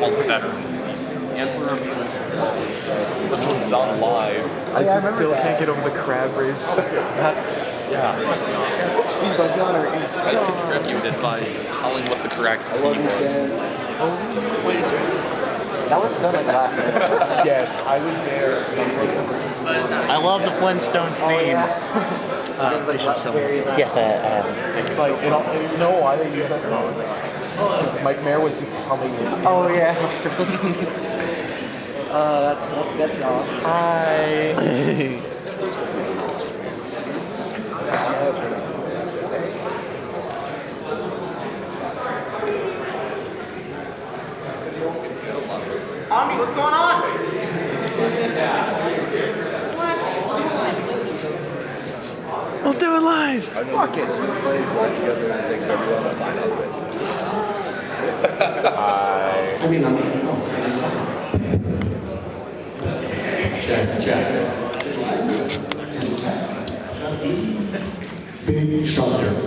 all the better. And this was done live. I just still can't get over the crab rage. Yeah. SiIvaGunner is I contributed by telling what the correct key was. Wait a second. That was done like last night. Yes, I was there. I love the Flintstones theme. Yes, I have. It's like, you know why they use that song? Because Mike Mayer was just humming it. Oh yeah. That's awesome. Hi. Ami, what's going on? We'll do it live. Fuck it. Check. Big shoulders.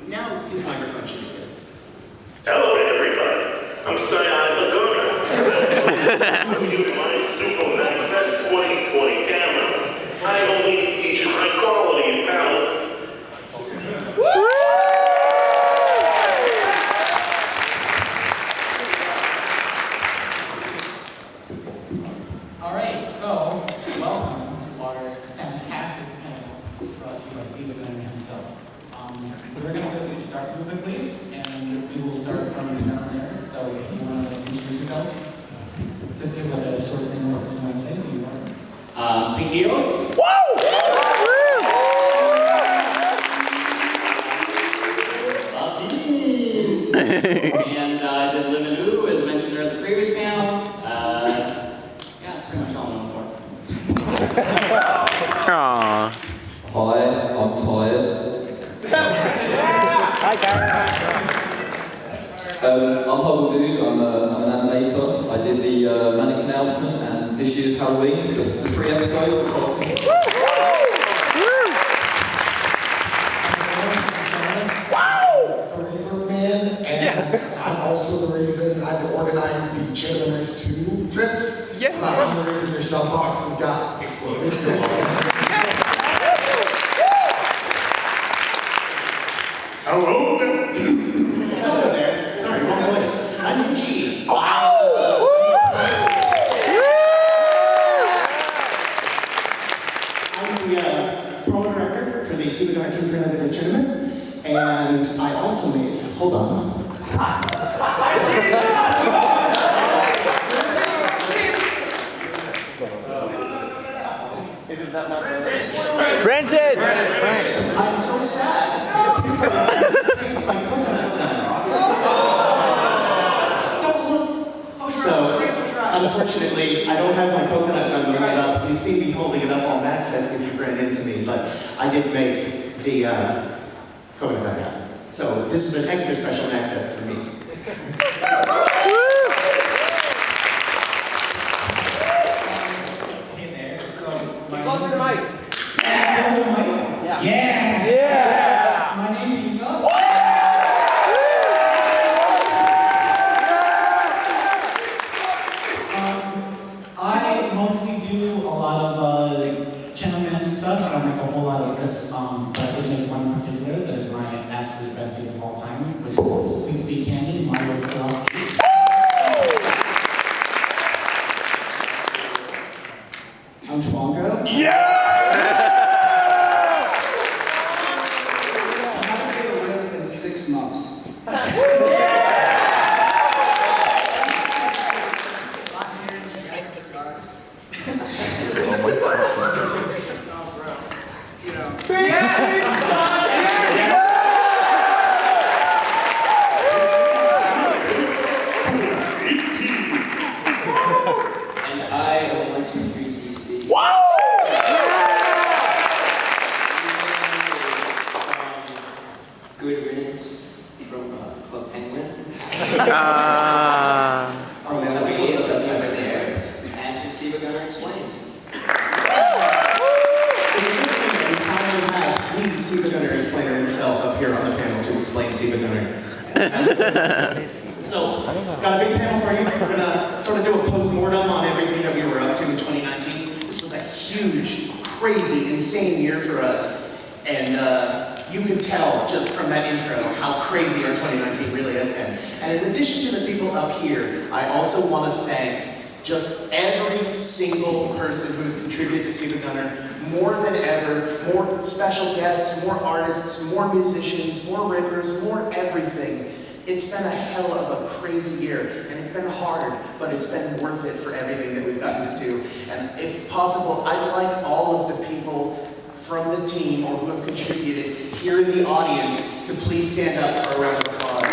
Now his microphone should be good. Hello everybody, I'm SiIvaGunner. I'm doing my Super MAGfest 2020 camera. I only feature high quality palettes. Alright, so, welcome to our fantastic panel brought to you by SiIvaGunner himself. We're going to go through start real quickly, and we will start from down there. So if you want to introduce yourself, just give a short thing what you want to say, who you are. Pinky Oats. And I did Live and Ooh, as mentioned at the previous panel. Yeah, that's pretty much all I'm known for. Aww. Hi, I'm tired. Hi, Karen. I'm Hubble Dude, I'm an animator. I did the Manic announcement and this year's Halloween, the 3 episodes, the cartoon. And I'm also the reason I organized the Chillers 2 trips. Yeah. So I'm the reason your sub boxes got exploded. Hello there. Hello there. Sorry, wrong voice. I'm G. I'm the promo director for the SiIvaGunner King for Another Tournament, and I also made. Hold on. Rented! I'm so sad. It appears like it's my coconut gun. So, unfortunately, I don't have my coconut gun loaded up. You've seen me holding it up on MAGfest if you've ran into me, but I did make the coconut gun now. So this is an extra special MAGfest for me. Hey there. So, Close to the mic. Yeah. My name's Isa. I mostly do a lot of channel management stuff. I don't make a whole lot of clips, but I did make one in particular that is my absolute best video of all time, which is Please Be Candy, Mario Philosophy. I'm Chwongo. Yeah! I haven't been away in 6 months. And I would like to introduce EC. Good Riddance from Club Penguin. From LA, that's over there. And from SiIvaGunner Explained. We finally have the SiIvaGunner explainer himself up here on the panel to explain SiIvaGunner. So, got a big panel for you. We're gonna sort of do a post-mortem on everything that we were up to in 2019. This was a huge, crazy, insane year for us. And you can tell just from that intro how crazy our 2019 really has been. And in addition to the people up here, I also want to thank just every single person who has contributed to SiIvaGunner more than ever. More special guests, more artists, more musicians, more rippers, more everything. It's been a hell of a crazy year, and it's been hard, but it's been worth it for everything that we've gotten to do. And if possible, I'd like all of the people from the team or who have contributed here in the audience to please stand up for a round of applause.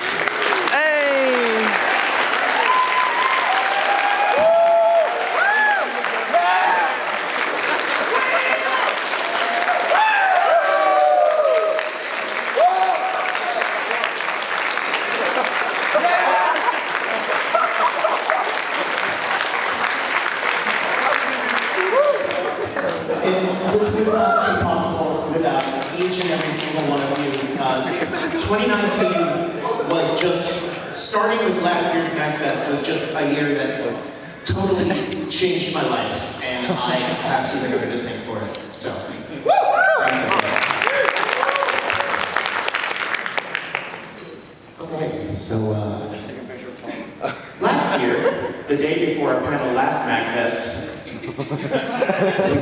This would not be possible without each and every single one of you. 2019 was just, starting with last year's MAGfest, was just a year that totally changed my life, and I have SiIvaGunner to thank for it. So, thanks everybody. Okay, so last year, the day before our panel last MAGfest, we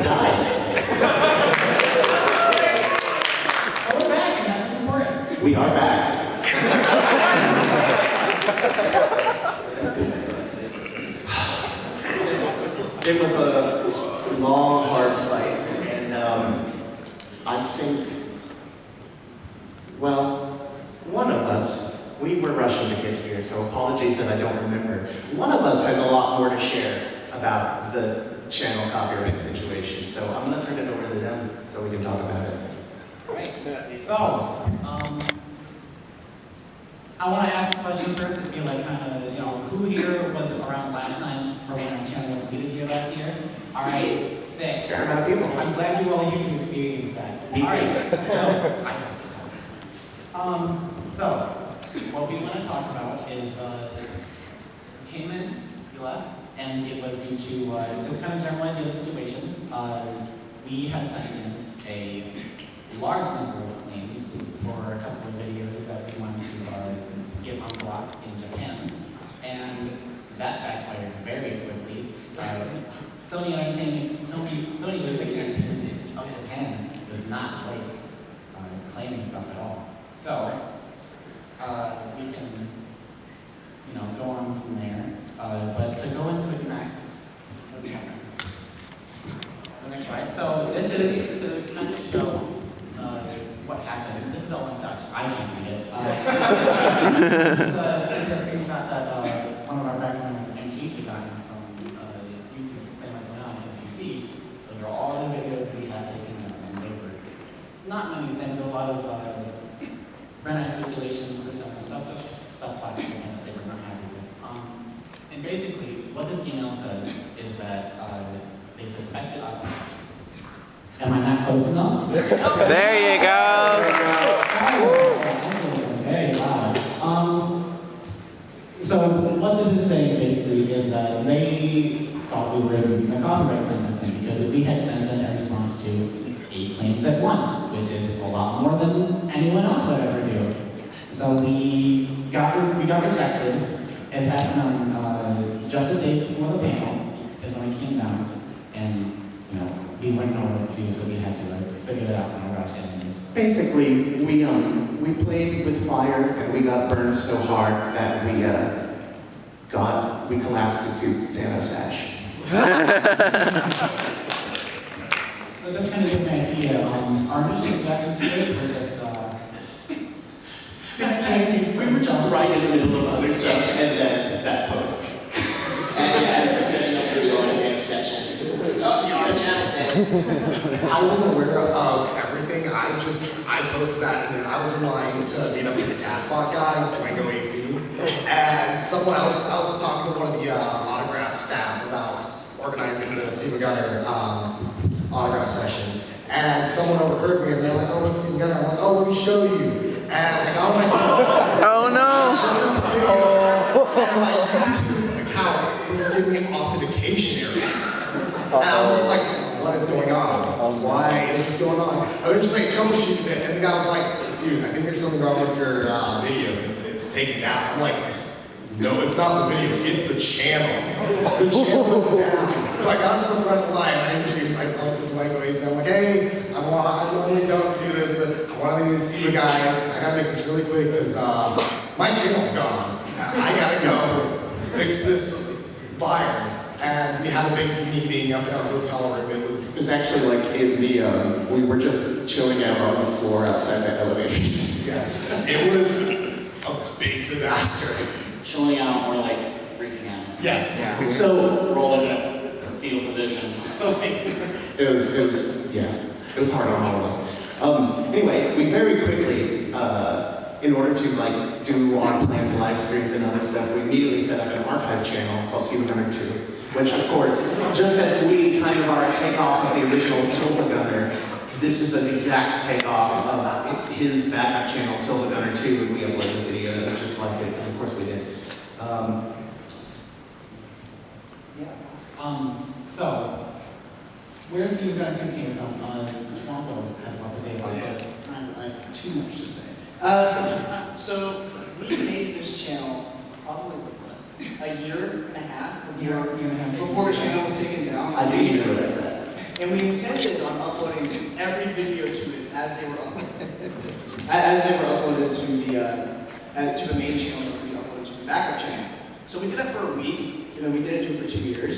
died. But we're back, and that's important. We are back. It was a long, hard fight, and I think, well, one of us, we we were rushing to get here, so apologies that I don't remember. One of us has a lot more to share about the channel copyright situation, so I'm going to turn it over to them so we can talk about it. Great. So, I want to ask a question first to feel like kind of, who here was around last time for when our channel was muted here last year? All right, sick. Fair amount of people. I'm glad you all here to experience that. Me All too. right, so what we want to talk about is, came in, you left, and it was due to just kind of general idea of the situation. We had sent in a large number of claims for a couple of videos that we wanted to get unblocked in Japan, and that backfired very quickly. Sony Music Entertainment of Japan does not like claiming stuff at all. So we can, go on from there. But to go into it next, let's have the next slide. So this is to kind of show what happened. This is all in Dutch. I can't read it. This is a screenshot that one of our background MPs got from YouTube. They might go on PC. Those are all the videos we had taken, and they were not many things. A lot of run-out circulation for some stuff like that they were not happy with. And basically, what this email says is that they suspected us. Am I not close enough? There you go. Very loud. So what this is saying basically is that they thought we were using a copyright claim because we had sent in a response to 8 claims at once, which is a lot more than anyone else would ever do. So we got rejected. It happened on just the day before the panel is when it came down, and we wouldn't know what to do, so we had to figure it out in a rush. And Basically, we played with fire and we got burned so hard that we collapsed into Thanos ash. So just kind of give me an idea, our initial reaction to it was just, We were just right in the middle of other stuff and then that post. And as we're setting up for the on-air session. Oh, you're on channel stand. I wasn't aware of everything. I posted that, and then I was in line to meet up with the TaskBot guy, Durango AC, and someone else. I was talking to one of the autograph staff about organizing the SiIvaGunner autograph session, and someone overheard me, and they're like, "Oh, what's SiIvaGunner?" I'm like, "Oh, let me show you." And I got on my phone. Oh no! And my YouTube account was giving me authentication errors. And I was like, what is going on? Why is this going on? I eventually troubleshooted it, and the guy was like, dude, I think there's something wrong with your video because it's taken down. I'm like, no, it's not the video, it's the channel. The channel is down. So I got to the front of the line, and I introduced myself to Durango AC. I'm like, hey, I normally don't do this, but I'm one of these SiIva guys. I gotta make this really quick because my channel's gone. I gotta go fix this fire. And we had a big meeting up in our hotel room. It was actually like in the, we were just chilling out on the floor outside the elevators. Yeah, it was a big disaster. chilling out or like freaking out. Yes. Yeah. So rolling in a fetal position. it was hard on all of us. Anyway, we very quickly, in order to like do our planned live streams and other stuff, we immediately set up an archive channel called SiIvaGunner 2, which of course, just as we kind of are a takeoff of the original SiIvaGunner, this is an exact takeoff of his backup channel, SiIvaGunner 2, and we uploaded a video that was just like it, because of course we did. So, where's SiIvaGunner 2 came from? Swampo has a lot to say about this. I have too much to say. So we made this channel probably a year and a half before the channel was taken down. I didn't even realize that. And we intended on uploading every video to it as they were uploaded, to the main channel that we uploaded to the backup channel. So we did that for a week. We didn't do it for 2 years.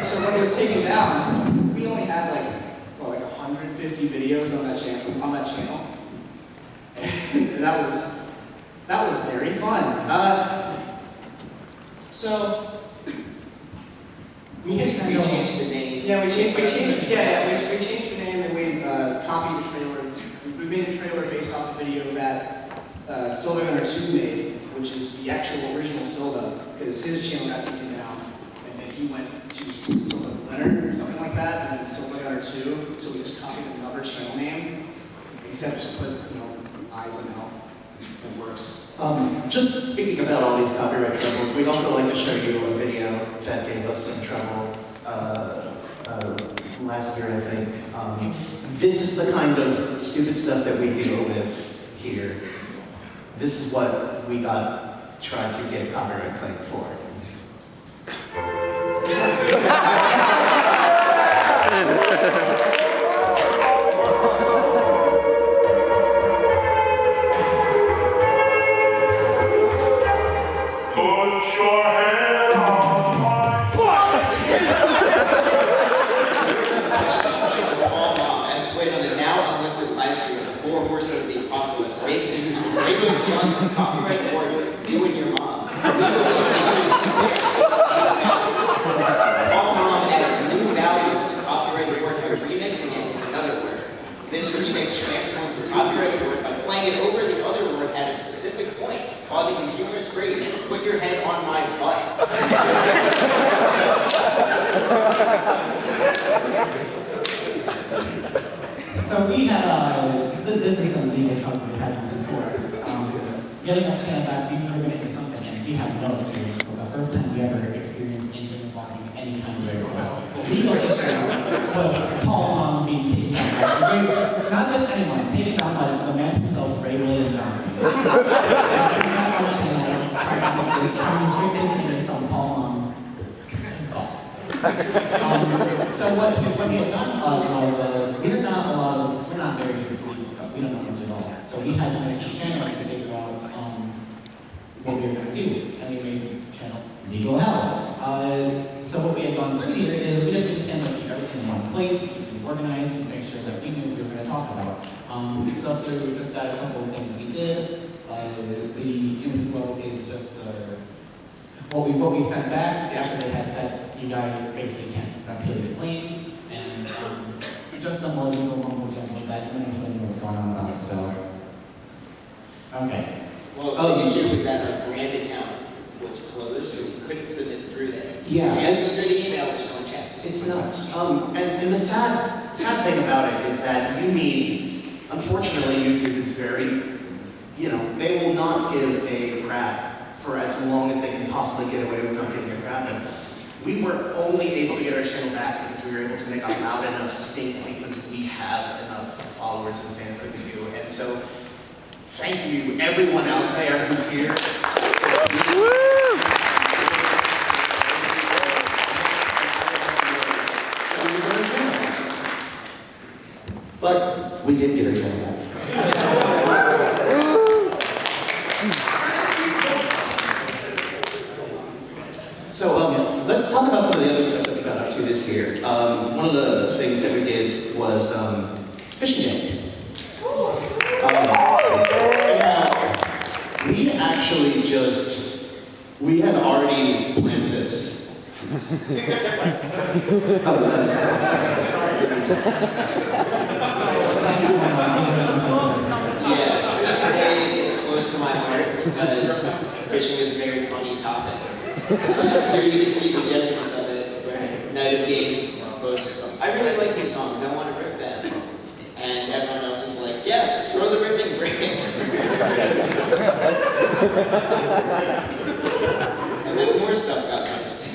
So when it was taken down, we only had like 150 videos on that channel. And that was that was very fun. So we changed the name. Yeah, we changed the name and we copied the trailer. We made a trailer based off a video that SiIvaGunner 2 made, which is the actual original Silva, because his channel got taken down, and then he went to SiIvaGunner or something like that, and then SiIvaGunner 2, so we just copied another channel name. Instead of just put, eyes on L. It works. Just speaking about all these copyright troubles, we'd also like to show you a video that gave us some trouble last year, I think. This is the kind of stupid stuff that we deal with here. This is what we tried to get copyright claim for. Johnson's copyright for doing your mom. Paul Mom adds new value to the copyrighted work by remixing it with another work. This remix transforms the copyrighted work by playing it over the other work at a specific point, causing the humorous phrase, "Put your head on my butt." So we had, this is some legal trouble we had before. Getting our channel back, we were going to do something, and we had no experience. So the first time we ever experienced anything involving any kind of legal issues was Paul being taken down by, not just anyone, taken down by the man himself, Ray William Johnson. We got our channel, turning switches and from Paul Mom's thoughts. So what we had done was, we're not very good with legal stuff. We don't know much at all. So we had to make a channel to figure out what we were going to do. And we made a channel, Legal Hell. So what we had gone through here is we just made a channel to keep everything in one place, keep it organized, and make sure that we knew what we were going to talk about. So through just a couple of things we did, the info is just what we sent back after they had said you guys basically can't appeal your claims, and just a more legal mumbo jumbo that and explain what's going on about it. So, okay. Well, the issue was that our brand account was closed, so we couldn't submit through there. Yeah, and through the email, which no one checks. It's nuts. And the sad thing about it is that unfortunately, YouTube is very, they will not give a crap for as long as they can possibly get away with not giving a crap. And we were only able to get our channel back because we were able to make a loud enough stink because we have enough followers and fans like we do. And so, thank you, everyone out there who's here. But we did get our channel back. So let's talk about some of the other stuff that we got up to this year. One of the things that we did was fishing day. We actually we had already planned this. Yeah, fishing day is close to my heart because fishing is a very funny topic. Here you can see the genesis of it, where Night of Games posts, I really like these songs, I want to rip them. And everyone else is like, yes, throw the ripping brake. And then more stuff got posted.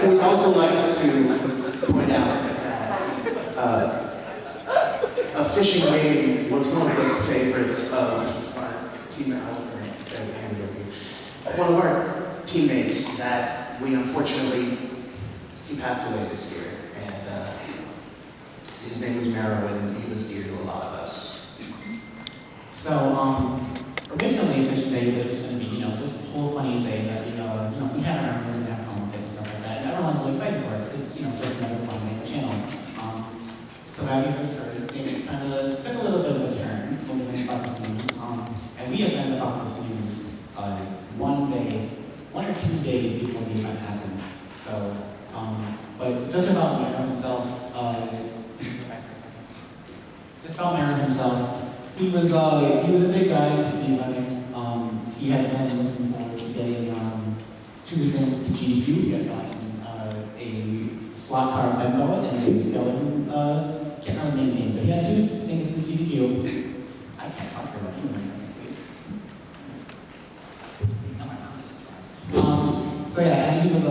We'd also like to point out that a fishing game was one of the favorites of our teammates. One of our teammates that he passed away this year, and his name was Mero, and he was dear to a lot of us. So, originally, Fishing Day was going to be, this whole funny thing that, we had our own and have fun with it and stuff like that. And everyone was excited for it because So, but just about Mero himself, just about Mero himself, he was a big guy in speedrunning. He had been looking forward to getting two things to GDQ. He had gotten a slot car memo and a skeleton, can't remember the name, but he had two things to GDQ. I can't talk for that anyway. So yeah, and he was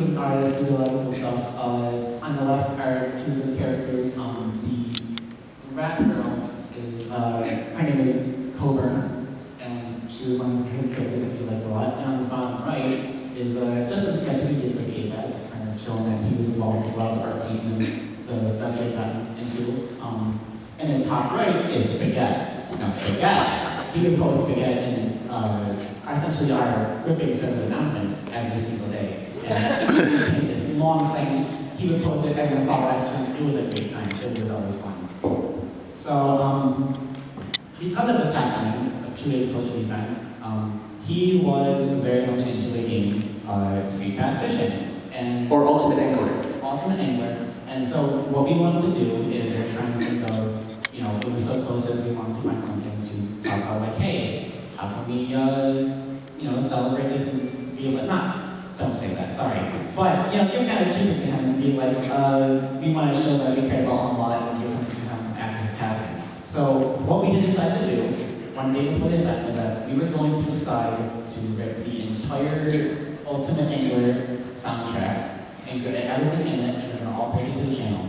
an artist, he did a lot of cool stuff. On the left are two of his characters. The rat girl is, her name is Coburn, and she was one of his characters that he liked a lot. And on the bottom right is just a sketch he did for K-Fat. It's kind of showing that he was involved with a lot of art team and the stuff they got into. And then top right is Spaghetti. Now Spaghetti, he would post Spaghetti and essentially our ripping service announcements every single day. And this long thing, he would post it, everyone followed action. It was a great time. It was always fun. So, because of this happening, 2 days close to the event, he was very much into a game, Street Pass Fishing. And Or Ultimate Angler. Ultimate Angler. And so what we wanted to do is we're trying to think of, it was so close as we wanted to find something to talk about, like, hey, how can we, celebrate this and be like, don't say that, sorry. But, give kind of keep it to him and be like, we want to show that we care about him a lot and give something to him after his passing. So what we had decided to do, one day before the event, was that we were going to decide to rip the entire Ultimate Angler soundtrack and get everything in it, and we're going to all put it to the channel.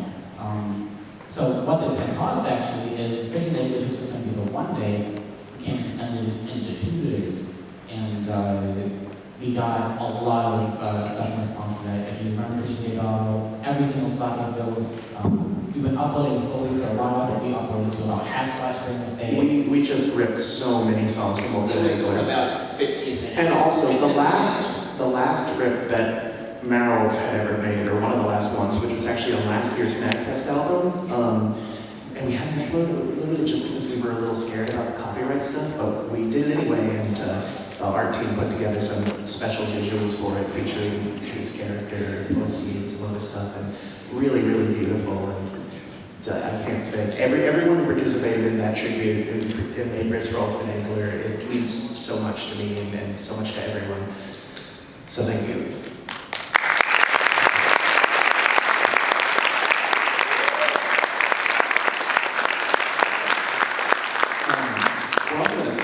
So what this had caused actually is, Fishing Day, which was going to be the 1 day, became extended into 2 days. And we got a lot of special response for that. If you remember Fishing Day, every single slot was filled. We've been uploading slowly for a while, but we uploaded to about half slash during this day. We just ripped so many songs from Ultimate Angler. About 15 minutes. And also the last rip that Mero had ever made, or one of the last ones, which was actually on last year's MAGfest album. And we hadn't uploaded it literally just because we were a little scared about the copyright stuff, but we did it anyway, and the art team put together some special visuals for it featuring his character, Pussy, and some other stuff, and really, really beautiful. And I can't thank everyone who participated in that tribute in MAGfest for Ultimate Angler. It means so much to me and so much to everyone. So thank you.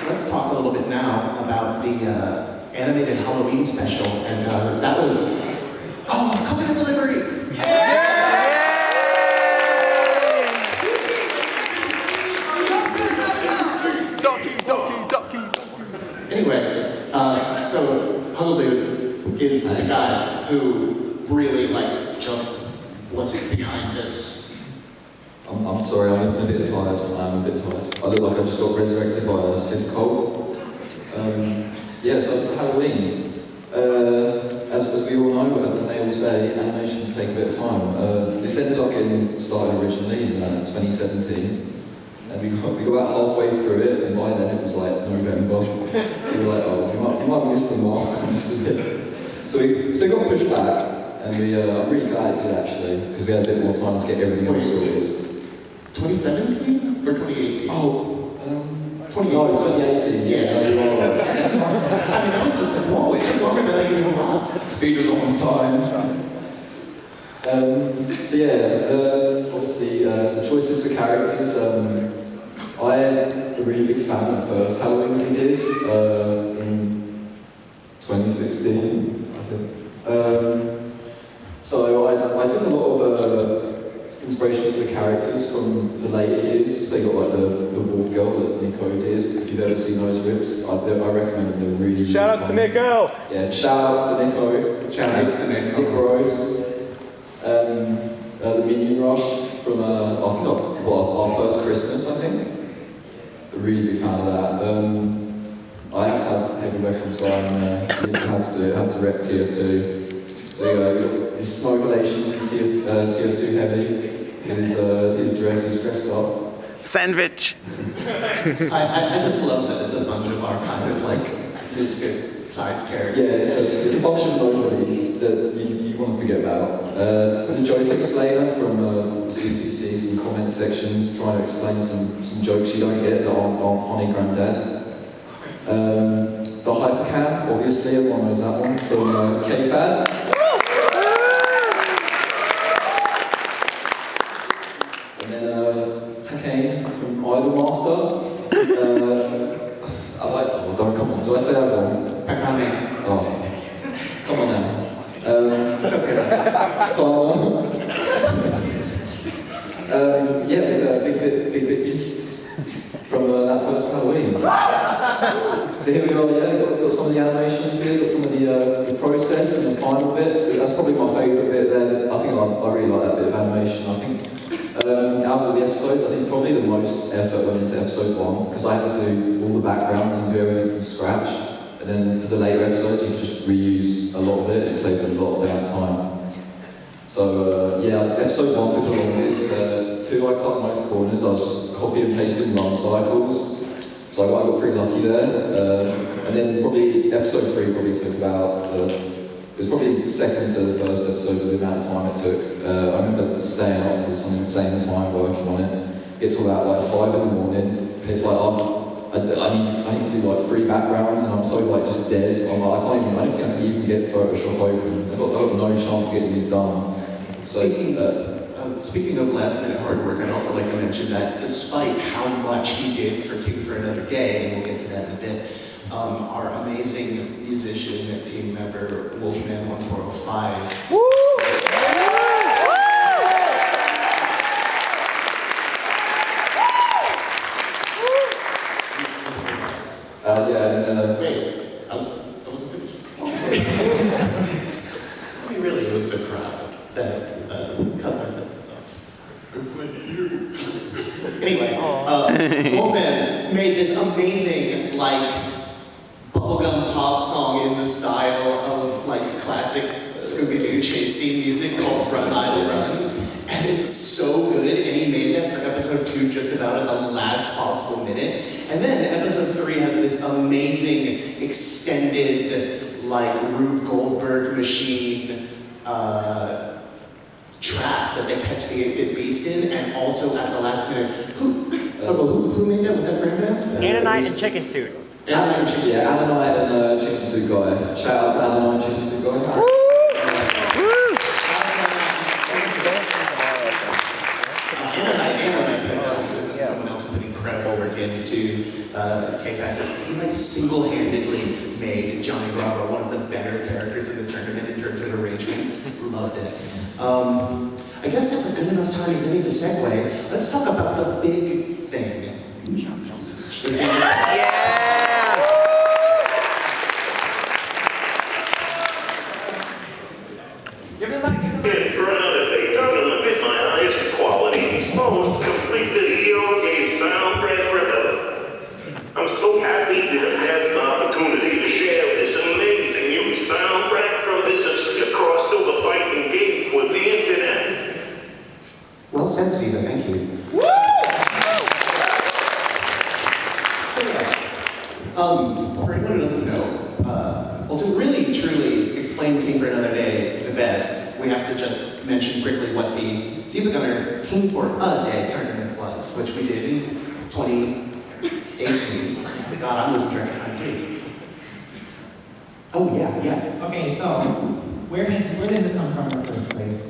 Let's talk a little bit now about the animated Halloween special, and that was Coconut Delivery. Anyway, so Huddle is the guy who really just was behind this. I'm sorry, I'm a bit tired. I'm a bit tired. I look like I just got resurrected by a Sith cult. So Halloween. As we all know, and they all say, animations take a bit of time. This ended up getting started originally in 2017. And we got about halfway through it, and by then it was like November. We were like, you might miss the mark just a bit. So it got pushed back, and I'm really glad it did actually, because we had a bit more time to get everything else sorted. 2017 or 2018? Oh, 2018. Yeah. No, you're right. I mean, I was just like, whoa, it took longer than I even thought. It's been a long time. Obviously, the choices for characters. I am a really big fan of the first Halloween we did in 2016, I think. So I took a lot of inspiration for the characters from the later years. So you got like the wolf girl that Nico did. If you've ever seen those rips, I recommend them. They're really Shout out to Nico! Yeah, shout outs to Nico. Shout outs to Nico. Nick Rose. The Minion Rush from our first Christmas, I think. A really big fan of that. I had to have heavy weapons guy in there. Had to rep tier 2. So you got his snow relation tier 2 heavy. His dress is dressed up. Sandwich. I just love that it's a bunch of our kind of like misfit side character. Yeah, it's a bunch of nobodies that you want to forget about. The joke explainer from CCC, some comment sections, trying to explain some jokes you don't get that aren't funny, Grandad. The hypercam, obviously, everyone knows that one, from KFAD. And then Takane from Idolmaster. I was like, oh, don't, come on, do I say that wrong? Takane. Oh, come on now. It's okay. So, yeah, with Big Bit Beast from that first Halloween. So here we go, yeah, got some of the animations here, got some of the process and the final bit. That's probably my favourite bit there. I think I really like that bit of animation. I think out of the episodes, I think probably the most effort went into episode 1, because I had to do all the backgrounds and do everything from scratch. And then for the later episodes, you could just reuse a lot of it. It saved a lot of downtime. So yeah, episode 1 took the longest. 2, I cut most corners. I was just copy and pasting run cycles. So I got pretty lucky there. And then probably episode 3 probably took about, it was probably second to the first episode of the amount of time it took. I remember staying up till some insane time working on it. It's about like 5 in the morning. It's like, I need to do like 3 backgrounds, and I'm so like just dead. I'm like, I don't think I can even get Photoshop open. I've got no chance of getting these done. So, speaking of last minute hard work, I'd also like to mention that despite how much he did for King for Another Day, and we'll get to that in a bit, our amazing musician and team member, Wolfman 1405. Woo! Wait, I wasn't finished. Oh, sorry. Really, it was the crowd that cut my sentence off. Anyway, Wolfman made this amazing, like, bubblegum pop song in the style of, like, classic Scooby-Doo chase scene music called Run, Idle Run. And it's so good, and he made that for episode 2 just about at the last possible minute. And then episode 3 has this amazing, extended, like, Rube Goldberg machine trap that they catch the 8-bit beast in, and also at the last minute, who made that? Was that Grandad? Anonite and Chicken Suit. Anonite and Chicken Suit. Yeah, Anonite and Chicken Suit Guy. Shout out to Anonite and Chicken Suit Guy. Sorry. Someone else who put incredible work into KFAD. He like single-handedly made Johnny Bravo one of the better characters in the tournament in terms of arrangements. Loved it. I guess that's a good enough time as any to segue. Let's talk about the big thing. In front of the tournament is my highest quality, most complete video game soundtrack ever. I'm so happy to have had the opportunity to share this amazing new soundtrack from this crossover fighting game with the internet. Well said, SiIva, thank you. For anyone who doesn't know, well, to really, truly explain King for Another Day the best, we have to just mention quickly what the SiIvaGunner King for a Day tournament was, which we did in 2018. God, I'm losing track of time too. Oh, yeah. Okay, so where did it come from in the first place?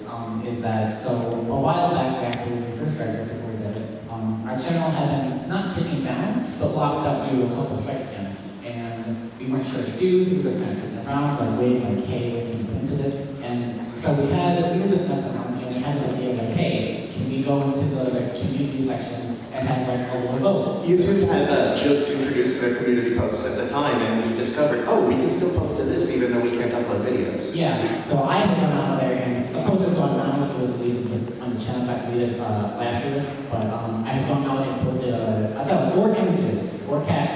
Is that, so a while back after we first started this, before we did it, our channel had been not taken down, but locked up due to a couple of strikes again. And we weren't sure what to do, so we were just kind of sitting around, like waiting, like, hey, what can we put into this? And so we were just messing around, and we had this idea of like, hey, can we go into the community section and have like a vote? YouTube had just introduced their community posts at the time, and we discovered, oh, we can still post to this even though we can't upload videos. Yeah, so I had gone out there and the post was on now, it was deleted on the channel back deleted last year, but I had gone out and posted, I saw 4 images, 4 cats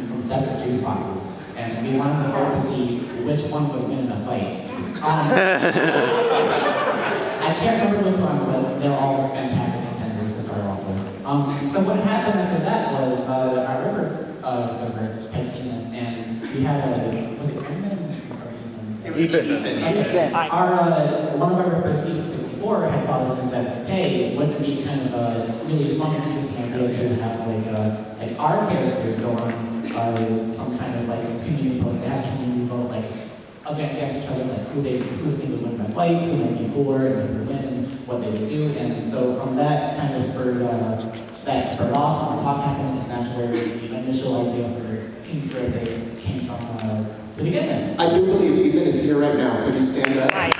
from separate juice boxes, and we wanted to vote to see which one would win in a fight. I can't remember which one, but they're all fantastic contenders to start off with. So what happened after that was our river server had seen us, and we had a, was it Ethan. One of our members, Ethan 64, had thought of it and said, hey, wouldn't it be kind of really fun and interesting idea to have like our characters go on some kind of like community post, they have community vote, like event against each other, like who they think would win the fight, who might be cooler, and who would win, and what they would do. And so from that kind of spurred off, and the talk happened, and that's where the initial idea for King's Birthday came from to begin with. I do believe Ethan is here right now. Could you stand up? Hi.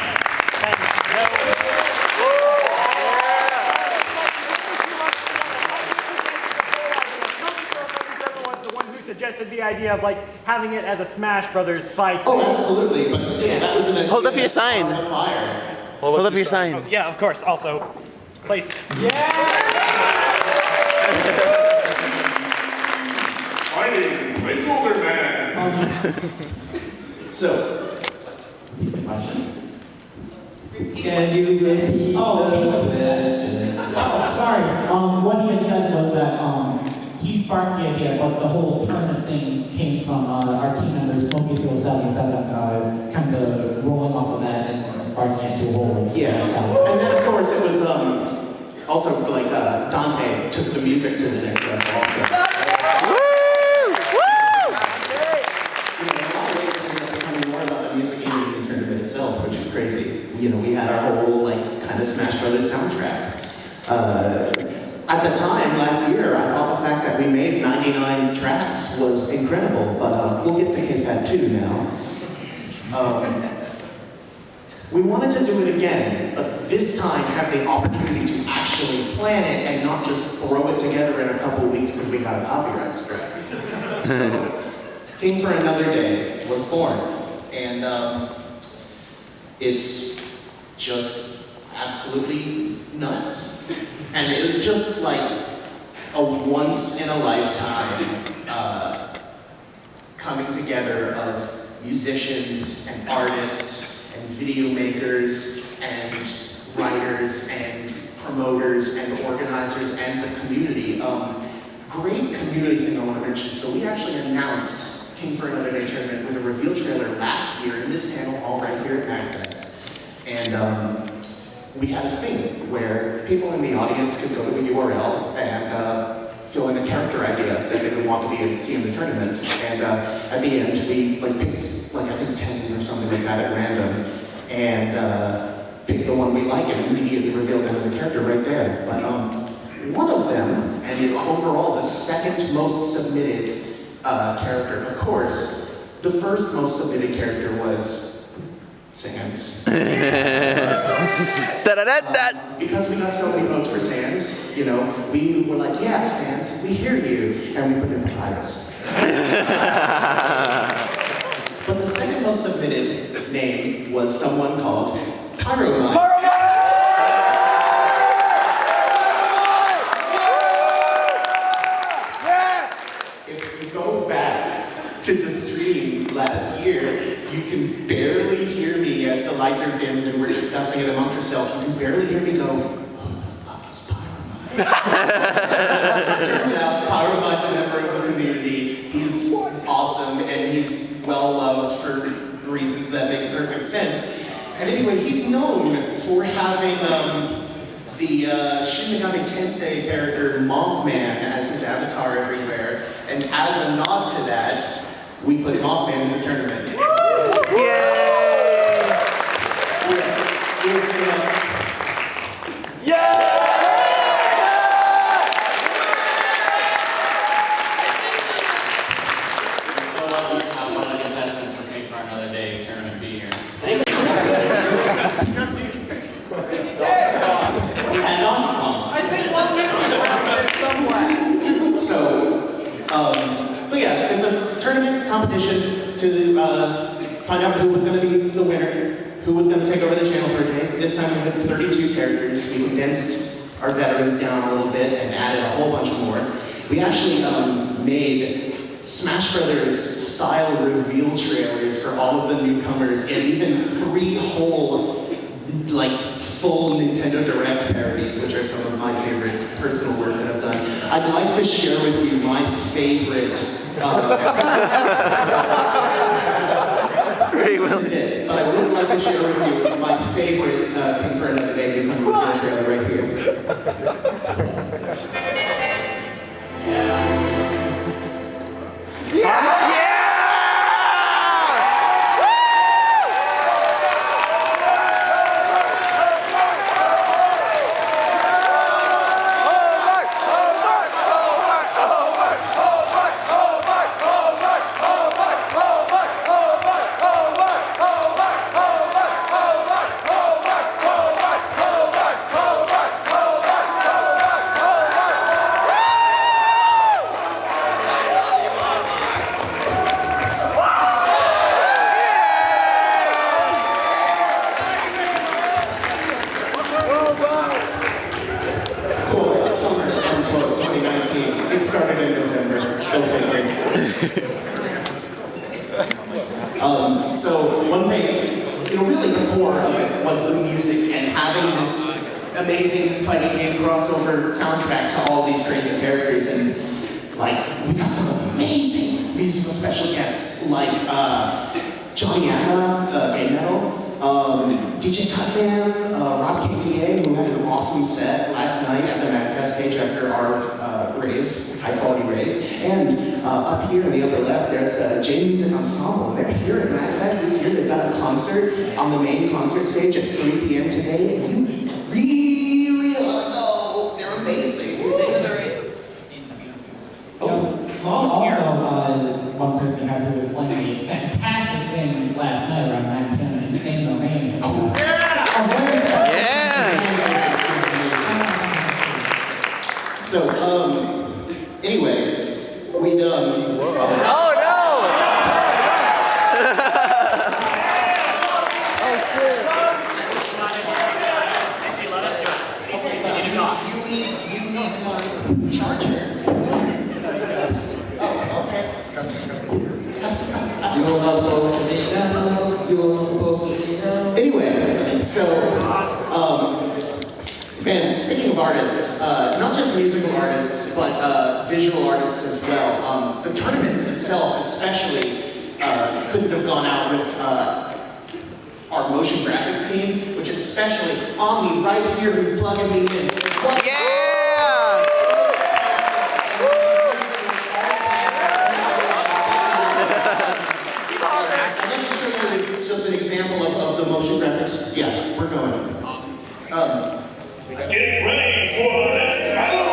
Suggested the idea of like having it as a Smash Brothers fight. Oh, absolutely. But still, that was an idea. Hold up your sign. On the fire. Hold up your sign. Oh, yeah, of course. Also, place. Fighting placeholder man. So, Can you repeat the question? Oh, sorry. What he had said was that he sparked the idea, but the whole tournament thing came from our team members, Smokey 077, kind of rolling off of that and sparking it to a whole. yeah. And then, of course, it was also like Dante took the music to the next level also. You know, in a lot of ways, it ended up becoming more about the music in the tournament itself, which is crazy. You know, we had our whole, like, kind of Smash Brothers soundtrack. At the time, last year, I thought the fact that we made 99 tracks was incredible, but we'll get to KFAT 2 now. We wanted to do it again, but this time have the opportunity to actually plan it and not just throw it together in a couple weeks because we got a copyright strike. So, King for Another Day was born, and it's just absolutely nuts. And it was just like a once-in-a-lifetime coming together of musicians and artists and video makers and writers and promoters and organizers and the community. Great community thing I want to mention. So we actually announced King for Another Day tournament with a reveal trailer last year in this panel hall right here at MAGfest. And we had a thing where people in the audience could go to the URL and fill in a character idea that they would want to see in the tournament. And at the end, we picked, I think 10 or something like that at random, and picked the one we like and immediately revealed them as a character right there. But one of them, and overall the second most submitted character, of course, the first most submitted character was Sans. Because we got so many votes for Sans, you know, we were like, yeah, fans, we hear you, and we put in Papyrus. But the second most submitted name was someone called Pyromine. If you go back to the stream last year, you can barely hear me as the lights are dimmed and we're discussing it amongst ourselves. You can barely hear me go, who the fuck is Pyromine? Turns out Pyromine's a member of the community. He's awesome and he's well loved for reasons that make perfect sense. And anyway, he's known for having the Shin Megami Tensei character Mothman as his avatar everywhere. And as a nod to that, we put Mothman in the tournament. Yay! So lucky to have one of the contestants from King for Another Day tournament be here. Thank you. And on. I think one minute So yeah, it's a tournament competition to find out who was going to be the winner, who was going to take over the channel for a day. This time we had 32 characters. We condensed our veterans down a little bit and added a whole bunch more. We actually made Smash Brothers style reveal trailers for all of the newcomers and even 3 whole full Nintendo Direct parodies, which are some of my favorite personal works that I've done. I'd like to share with you my favorite. But I like to share with you my favorite thing for another day is the trailer right here. Cool, summer, unquote, 2019. It started in November, go figure. So one thing, really the core of it was the music and having this amazing fighting game crossover soundtrack to all these crazy characters. And like, we got some amazing musical special guests like Johnny Anna, Game Metal, DJ Cutman, Rob KTA, who had an awesome set last night at the MAGfest stage after our rave, high quality rave. And up here in the upper left, there's a J Music Ensemble. And they're here at MAGfest this year. They've got a concert on the main concert stage at 3 p.m. today. And you really ought to know. They're amazing. Also, one person we have who was playing a fantastic thing last night around 9 p.m. in Insane Domain. So, anyway, we'd, Oh no! Oh shit! you need my charger. You're not supposed to be now. You're not supposed to be now. Anyway, so, man, speaking of artists, not just musical artists, but visual artists as well. The tournament itself especially couldn't have gone out with our motion graphics team, which especially Omni right here who's plugging me in. Just an example of the motion graphics. Yeah, we're going. Get ready for the next battle!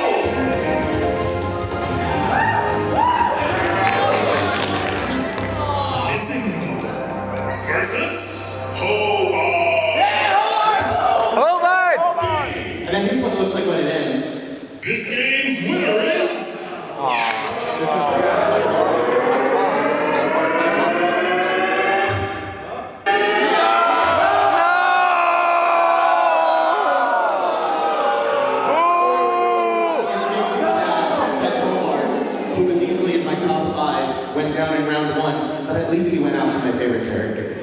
Versus Hobart! And then here's what it looks like when it ends. This game's winner is... Who was easily in my top 5, went down in round 1, but at least he went out to my favorite character.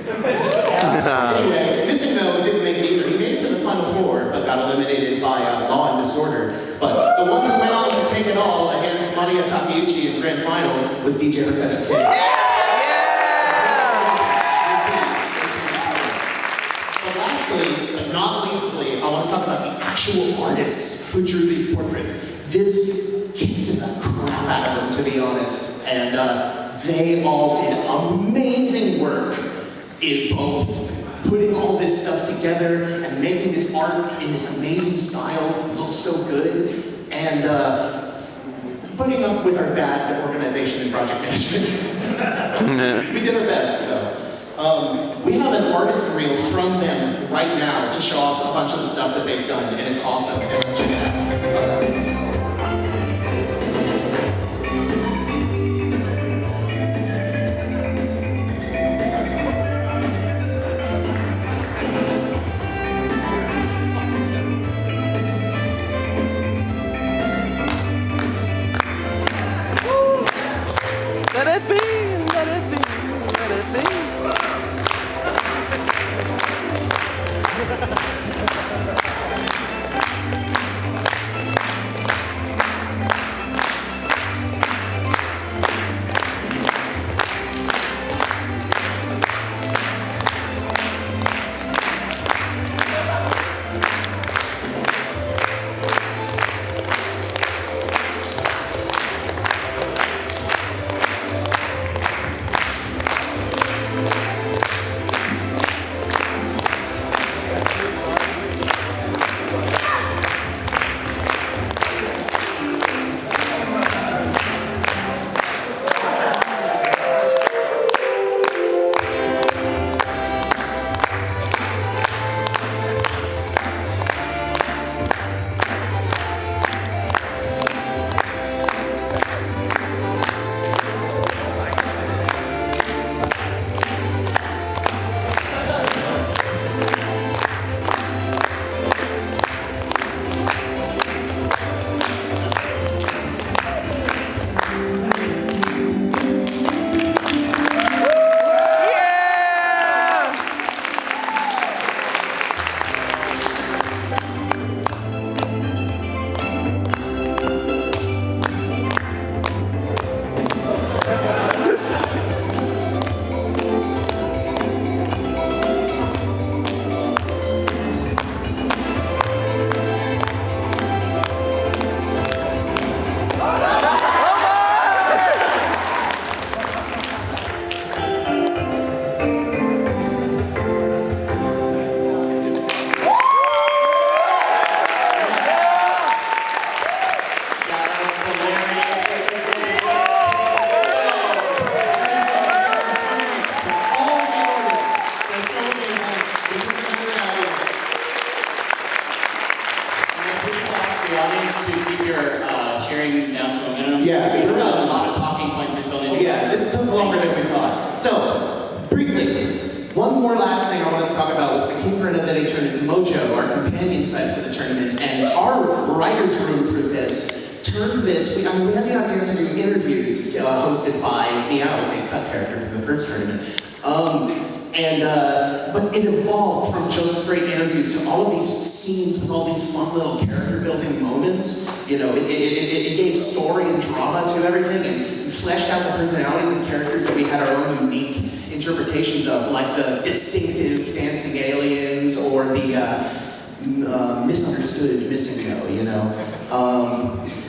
Anyway, Missing No didn't make it either. He made it to the final 4, but got eliminated by Law and Disorder. But the one who went on to take it all against Maria Takeuchi in grand finals was DJ Professor K. But lastly, but not leastly, I want to talk about the actual artists who drew these portraits. This kicked the crap out of them, to be honest. And they all did amazing work in both putting all this stuff together and making this art in this amazing style look so good, and putting up with our bad organization and project management. We did our best, though. We have an artist reel from them right now to show off a bunch of the stuff that they've done, and it's awesome. Check it out. Let it be, let it be, let it be. Day tournament, Mojo, our companion site for the tournament, and our writers' room for this turned this. We had the idea to do interviews hosted by Meow, the cut character from the first tournament. But it evolved from just straight interviews to all of these scenes with all these fun little character building moments. You know, it gave story and drama to everything and fleshed out the personalities and characters that we had our own unique interpretations of, like the distinctive dancing aliens or the misunderstood missing no, you know.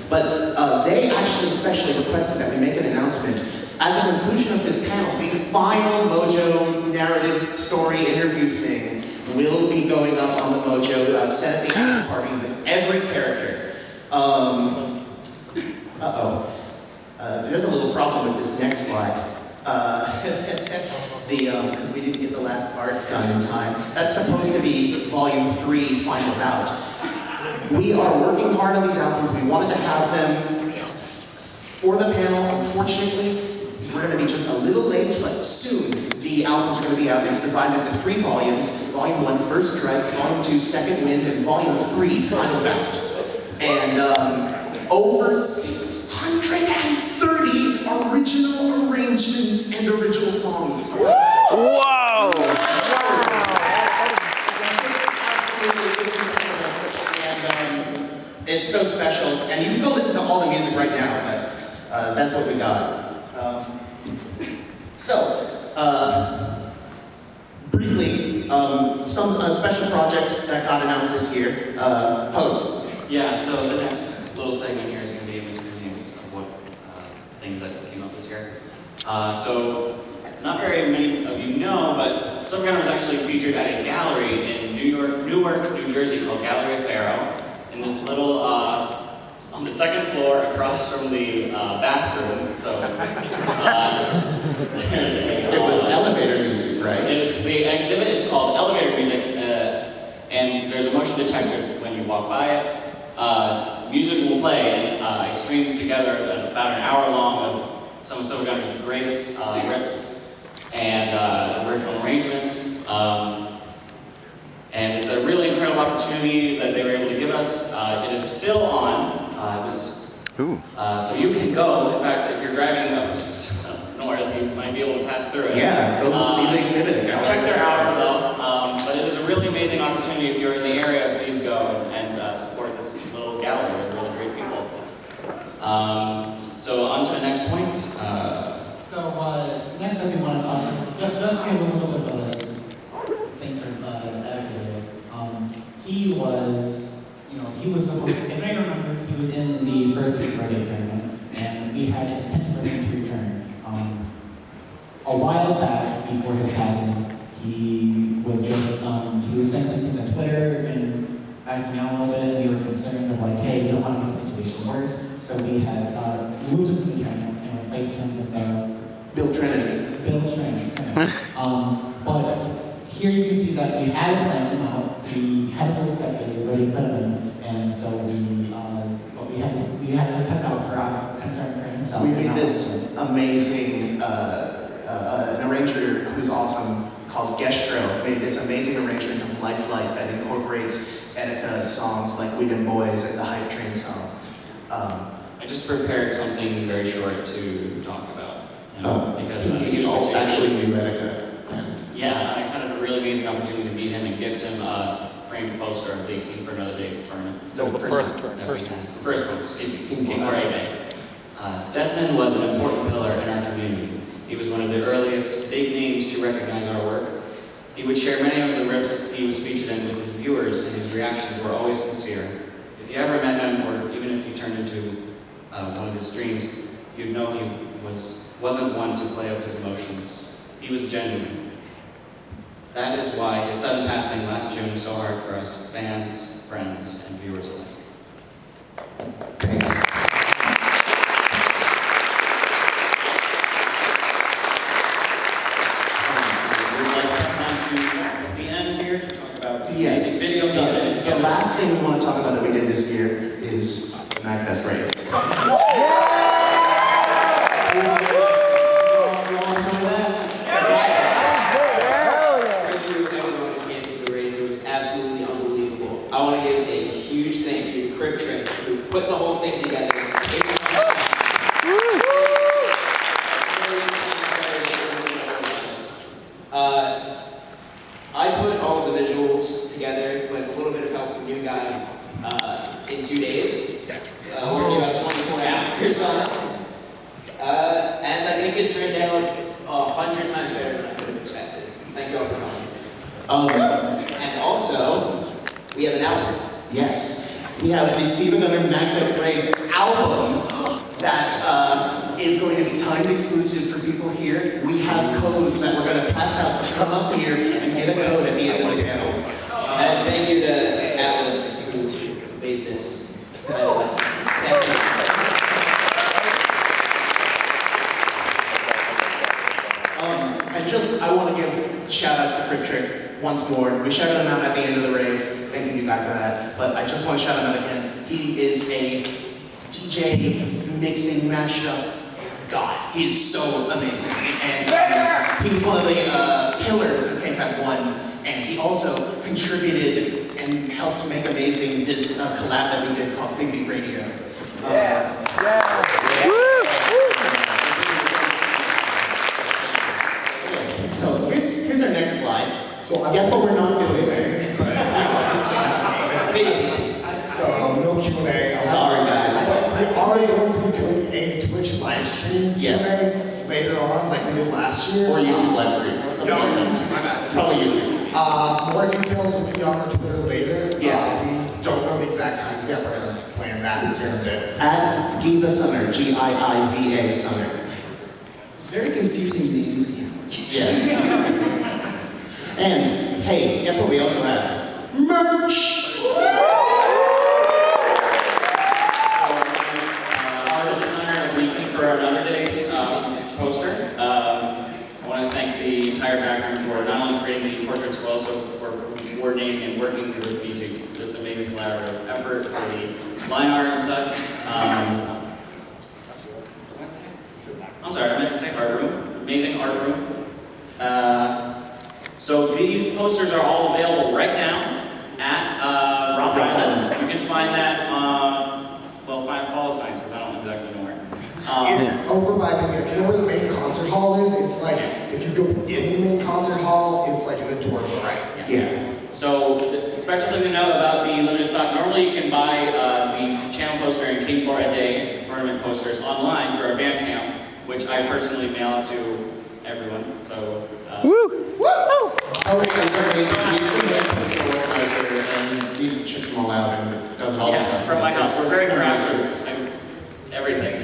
But they actually specially requested that we make an announcement. At the conclusion of this panel, the final Mojo narrative story interview thing will be going up on the Mojo set at the after party with every character. There's a little problem with this next slide. Because we didn't get the last art done in time. That's supposed to be Volume 3, Final Bout. We are working hard on these albums. We wanted to have them for the panel. Unfortunately, we're going to be just a little late, but soon the albums are going to be out. It's divided into 3 volumes. Volume 1, First Strike, Volume 2, Second Wind, and Volume 3, Final Bout. And over 630 original arrangements and original songs. Wow! And it's so special. And you can go listen to all the music right now, but that's what we got. Briefly, some special project that got announced this year, Pose. Yeah, so the next little segment here is going to be a miscellaneous of what things that came up this year. So, not very many of you know, but SiIvaGunner was actually featured at a gallery in Newark, New Jersey called Gallery Faro, in this little, on the second floor across from the bathroom. So, there's a, it was elevator music, right? The exhibit is called Elevator Music, and there's a motion detector when you walk by it. Music will play, and I streamed together about an hour long of some of SiIvaGunner's greatest rips and original arrangements. And it's a really incredible opportunity that they were able to give us. It is still on. So you can go. In fact, if you're driving up north, you might be able to pass through it. Yeah, go see the exhibit. Check their hours out. But it is a really amazing opportunity. If you're in the area, please go and support this little gallery with really great people. So on to the next point. Next up we want to talk, let's give a little bit of a thing for editor. He was supposed, if anyone remembers, he was in the first Friday tournament, and we had intent for him to return. A while back, before his passing, he was saying some things on Twitter and acting out a little bit, and we were concerned of like, hey, we don't want to make the situation worse, so we had moved him from the tournament and replaced him with Bill Trenish. But here you can see that we had planned him out, we had a perspective, we already put him in, and so we had to cut out for concern for himself. We made this amazing, an arranger who's awesome called Gestro made this amazing arrangement of Lifelike that incorporates Etika's songs like Wigan Boys and the Hype Train song. I just prepared something very short to talk about. Because he actually knew Etika. Yeah, I had a really amazing opportunity to meet him and gift him a framed poster of the King for Another Day tournament. The first one, excuse me, King for a Day. Desmond was an important pillar in our community. He was one of the earliest big names to recognize our work. He would share many of the rips he was featured in with his viewers, and his reactions were always sincere. If you ever met him, or even if you turned into one of his streams, you'd know he wasn't one to play up his emotions. He was genuine. That is why his sudden passing last June was so hard for us, fans, friends, and viewers alike. Thanks. Would like to have time to at the end here to talk about Yes. the video. The last thing we want to talk about that we did this year is MAGfest Rave. I want to give a huge thank you to Crib Trick, who put the whole thing together. I put all the visuals together with a little bit of help from you guys in 2 days, working about 24 hours on it. And I think it turned out 100 times better than I could have expected. Thank you all for coming. And also, we have an album. Yes, we have the SiIvaGunner MAGfest Rave album that is going to be timed exclusive for people here. We have codes that we're going to pass out, so come up here and get a code at the end of the panel. And thank you to Atlas, who made this title lesson. Thank you. I want to give shout outs to Crib Trick once more. We shouted him out at the end of the rave. Thank you guys for that. But I just want to shout him out again. He is a DJ mixing mashup god. He's so amazing. And he's one of the pillars of KFAB 1. And he also contributed and helped make amazing this collab that we did called Big Beat Radio. So here's our next slide. So guess what we're not doing? So no Q&A. Sorry guys. We are going to be doing a Twitch live stream Q&A later on, like we did last year. Or YouTube live stream. No, YouTube, my bad. Probably YouTube. More details will be on our Twitter later. Yeah. We don't know the exact times yet. We're going to plan that here in a bit. At Giva Summer, Giiva Summer. Very confusing names. Yes. And hey, guess what we also have? Merch! For another day poster. I want to thank the entire background for not only creating the portraits, but also for coordinating and working with me to this amazing collaborative effort for the line art and such. I'm sorry, I meant to say art room. Amazing art room. So these posters are all available right now at Rock Island. You can find that follow signs because I don't exactly know where. It's over by the, if you know where the main concert hall is, it's like, if you go in the main concert hall, it's like in the door to the right. Yeah. So, especially to know about the limited stock, normally you can buy the channel poster and King for a Day tournament posters online through our Bandcamp, which I personally mail out to everyone. So, Woo! Woo! Oh, it's amazing. He's the main poster organizer, and he checks them all out and does all the stuff. From my house. We're very grassroots. Everything.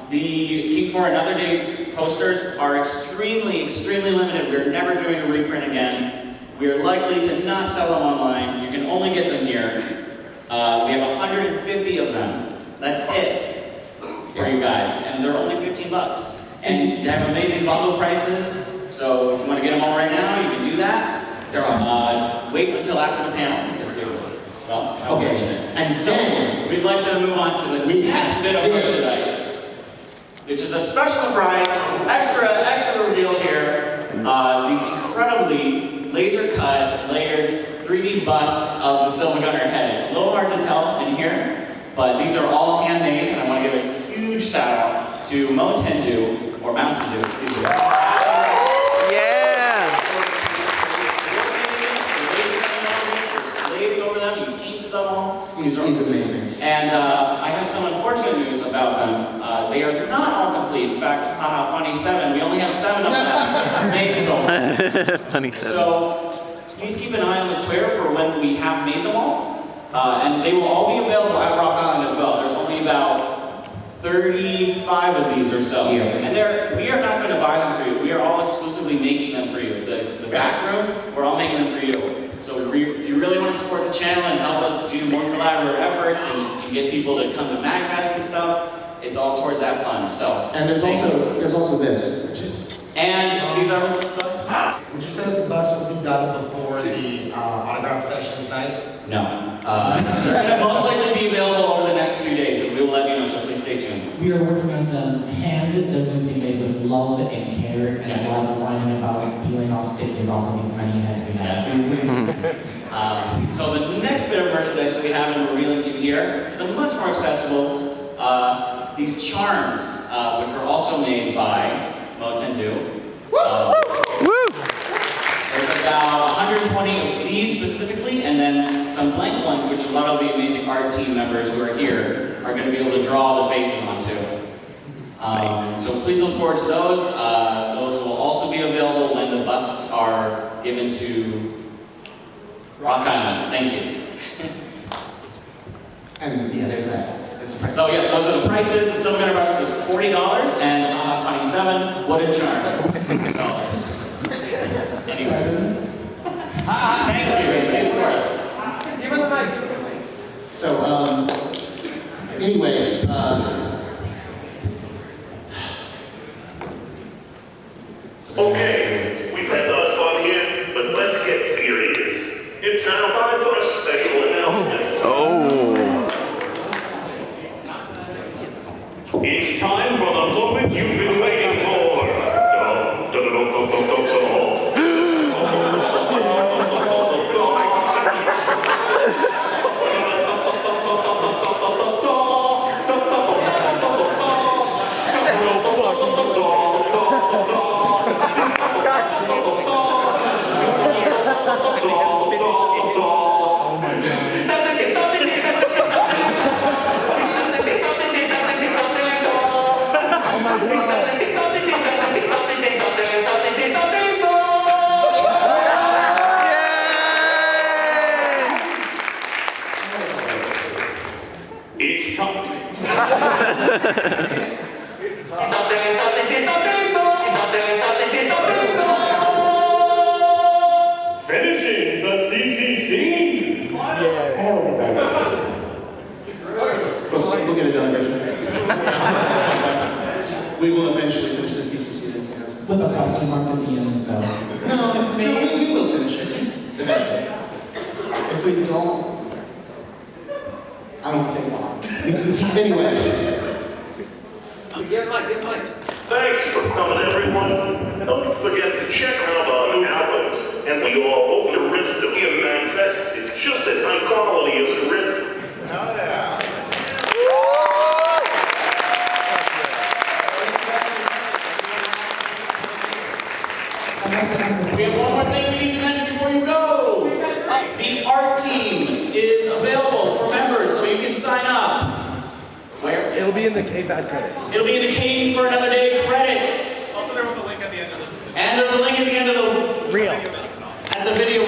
The King for Another Day posters are extremely limited. We're never doing a reprint again. We are likely to not sell them online. You can only get them here. We have 150 of them. That's it for you guys. And they're only 15 bucks. And they have amazing bundle prices. So if you want to get them all right now, you can do that. They're awesome. Wait until after the panel because And then we'd like to move on to the next bit of merchandise, which is a special surprise, extra reveal here. These incredibly laser-cut, layered 3D busts of the SiIvaGunner head. It's a little hard to tell in here, but these are all handmade, and I want to give a huge shout-out to Mountain Dew, excuse me. He's amazing. And I have some unfortunate news about them. They are not all complete. In fact, funny 7. We only have 7 of them made so far. Funny 7. So please keep an eye on the Twitter for when we have made them all. And they will all be available at Rock Island as well. There's only about 35 of these or so. Yeah. And we are not going to buy them for you. We are all exclusively making them for you. The back room, we're all making them for you. So if you really want to support the channel and help us do more collaborative efforts and get people to come to MAGfest and stuff, it's all towards that fund. So and there's also this. And these are. Would you say that the bus would be done before the autograph session tonight? No. They're going to most likely be available over the next 2 days, and we will let you know. So please stay tuned. We are working on them handed. They're going to be made with love and care, and a lot of whining about peeling off stickers off of these many heads we have. So the next bit of merchandise that we have and revealing to you here is a much more accessible. These charms, which were also made by Motendu. There's about 120 of these specifically, and then some blank ones, which a lot of the amazing art team members who are here are going to be able to draw the faces onto. So please look forward to those. Those will also be available when the busts are given to Rock Island. Thank you. And yeah, there's a price. So yes, those are the prices. The SiIvaGunner bust is $40, and funny 7 wooden charms, $6. Anyway. Thank you. Please support us. Give her the mic. So, anyway, Okay, we've had lots of fun here, but let's get serious. It's now time for a special announcement. It's time for the moment you've been waiting for. Dum, dum, dum, dum, dum, dum, dum. It's time. Finishing the CCC. we'll get it done, Richard. We will eventually finish the CCC this year. With a costume mark at the end, so. No, we will finish it eventually. If we don't, I don't think not. Anyway. Get Mike. Thanks for coming, everyone. Don't forget to check out our new albums. And we all hope the rest of the MAGfest is just as high quality as the written. Oh, yeah. We have one more thing we need to mention before you go. The art team is available for members, so you can sign up. Where? It'll be in the KVAD credits. It'll be in the Caving for Another Day credits. Also, there was a link at the end of this. And there's a link at the end of the Real. at the video